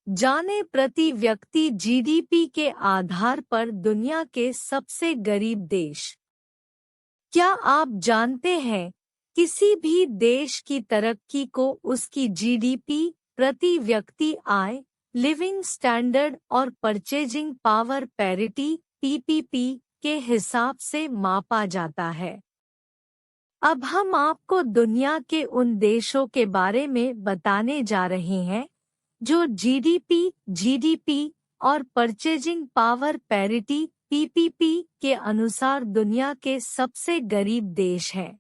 जाने प्रति व्यक्ति जीडीपी के आधार पर दुनिया के सबसे गरीब देश। क्या आप जानते हैं, किसी भी देश की तरक्की को उसकी जीडीपी, प्रति व्यक्ति आय, लिविंग स्टैंडर्ड और परचेजिंग पावर पैरिटी पीपीपी के हिसाब से मापा जाता है। अब हम आपको दुनिया के उन देशों के बारे में बताने जा रहे हैं जो जीडीपी और परचेजिंग पावर पैरिटी पीपीपी के अनुसार दुनिया के सबसे गरीब देश हैं।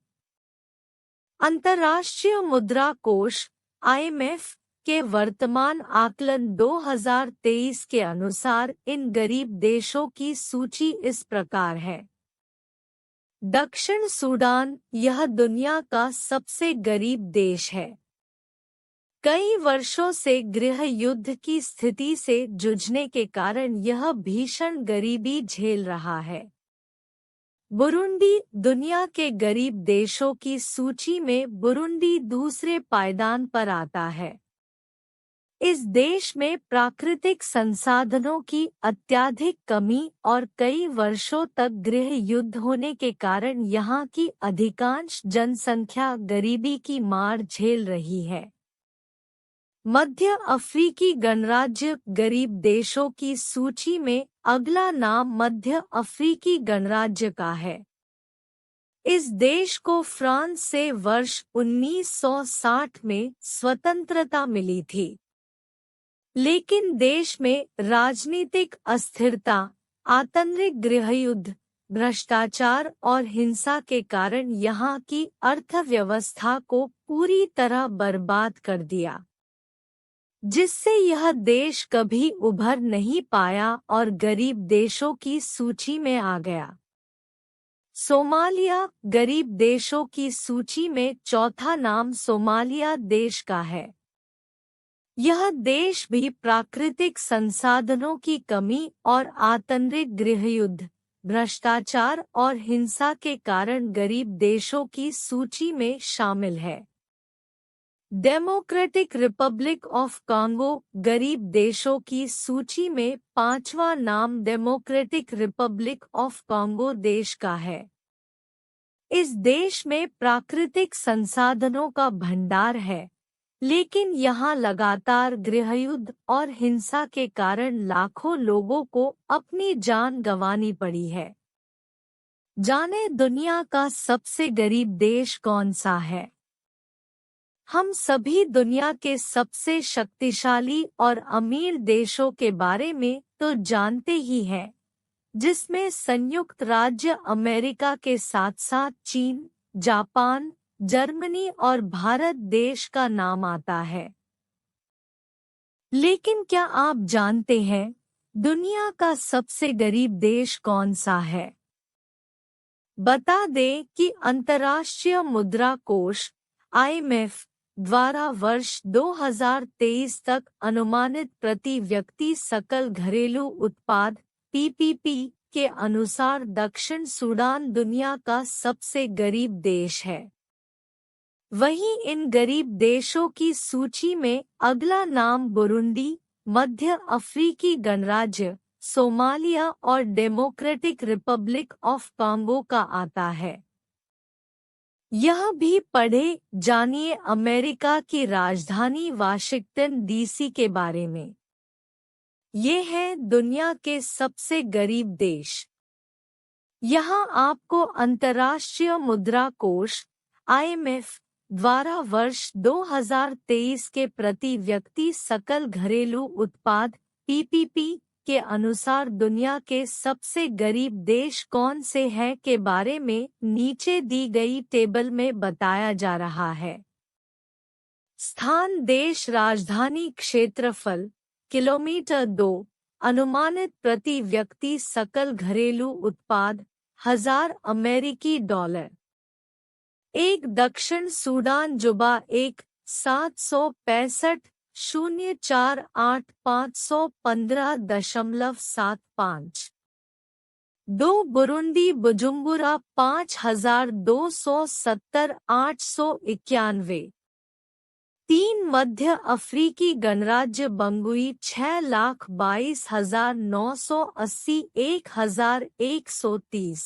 अंतर्राष्ट्रीय मुद्रा कोष (आईएमएफ) के वर्तमान आकलन 2023 के अनुसार इन गरीब देशों की सूची इस प्रकार है। दक्षिण सूडान, यह दुनिया का सबसे गरीब देश है। कई वर्षों से गृह युद्ध की स्थिति से जूझने के कारण यह भीषण गरीबी झेल रहा है। बुरुंडी, दुनिया के गरीब देशों की सूची में बुरुंडी दूसरे पायदान पर आता है। इस देश में प्राकृतिक संसाधनों की अत्यधिक कमी और कई वर्षों तक गृह युद्ध होने के कारण यहाँ की अधिकांश जनसंख्या गरीबी की मार झेल रही है। मध्य अफ्रीकी गणराज्य, गरीब देशों की सूची में अगला नाम मध्य अफ्रीकी गणराज्य का है। इस देश को फ्रांस से वर्ष 1960 में स्वतंत्रता मिली थी, लेकिन देश में राजनीतिक अस्थिरता, आतंरिक गृहयुद्ध, भ्रष्टाचार और हिंसा के कारण यहाँ की अर्थव्यवस्था को पूरी तरह बर्बाद कर दिया, जिससे यह देश कभी उभर नहीं पाया और गरीब देशों की सूची में आ गया। सोमालिया, गरीब देशों की सूची में चौथा नाम सोमालिया देश का है। यह देश भी प्राकृतिक संसाधनों की कमी और आतंरिक गृहयुद्ध, भ्रष्टाचार और हिंसा के कारण गरीब देशों की सूची में शामिल है। डेमोक्रेटिक रिपब्लिक ऑफ कांगो, गरीब देशों की सूची में पांचवा नाम डेमोक्रेटिक रिपब्लिक ऑफ कांगो देश का है। इस देश में प्राकृतिक संसाधनों का भंडार है, लेकिन यहाँ लगातार गृहयुद्ध और हिंसा के कारण लाखों लोगों को अपनी जान गंवानी पड़ी है। जाने दुनिया का सबसे गरीब देश कौन सा है? हम सभी दुनिया के सबसे शक्तिशाली और अमीर देशों के बारे में तो जानते ही हैं, जिसमें संयुक्त राज्य अमेरिका के साथ साथ चीन, जापान, जर्मनी और भारत देश का नाम आता है। लेकिन क्या आप जानते हैं, दुनिया का सबसे गरीब देश कौन सा है? बता दें कि अंतर्राष्ट्रीय मुद्रा कोष (आईएमएफ) द्वारा वर्ष 2023 तक अनुमानित प्रति व्यक्ति सकल घरेलू उत्पाद (पीपीपी) के अनुसार दक्षिण सूडान दुनिया का सबसे गरीब देश है। वहीं इन गरीब देशों की सूची में अगला नाम बुरुंडी, मध्य अफ्रीकी गणराज्य, सोमालिया और डेमोक्रेटिक रिपब्लिक ऑफ कांगो का आता है। यह भी पढ़े, जानिए अमेरिका की राजधानी वाशिंगटन डीसी के बारे में। ये है दुनिया के सबसे गरीब देश। यहाँ आपको अंतर्राष्ट्रीय मुद्रा कोष (आईएमएफ) द्वारा वर्ष 2023 के प्रति व्यक्ति सकल घरेलू उत्पाद (पीपीपी) के अनुसार दुनिया के सबसे गरीब देश कौन से हैं के बारे में नीचे दी गई टेबल में बताया जा रहा है। स्थान, देश, राजधानी, क्षेत्रफल, किलोमीटर 2, अनुमानित प्रति व्यक्ति सकल घरेलू उत्पाद, 1000 अमेरिकी डॉलर। एक दक्षिण सूडान जुबा 1, 765,048,515.75। 2 बुरुंडी बुजुम्बुरा 5270,891। 3 मध्य अफ्रीकी गणराज्य Bangui 6,22,980 1,130।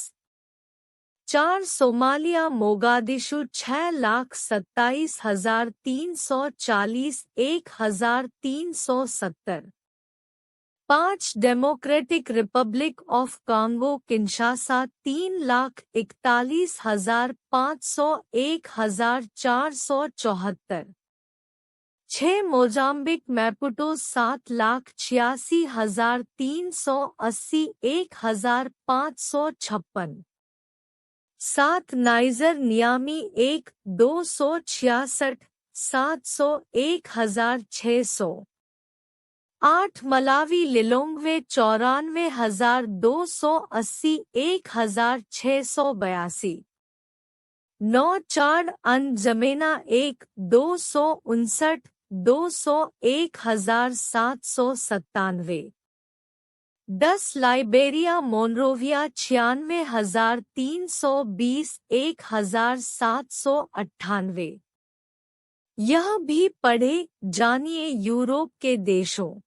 4 Somalia Mogadishu 6,27,340 1,370। 5 Democratic Republic of Congo Kinshasa 3,41,500 1,474। 6 Mozambique Maputo 7,86,380 1,556। 7 Niger Niamey 1,266 700 1,600। 8 Malawi Lilongwe 94,280 1,682। 9 Chad Ndjamena 1,259 200 1,797। 10 Liberia Monrovia 96,320 1,798। यह भी पढ़े, जानिए यूरोप के देशों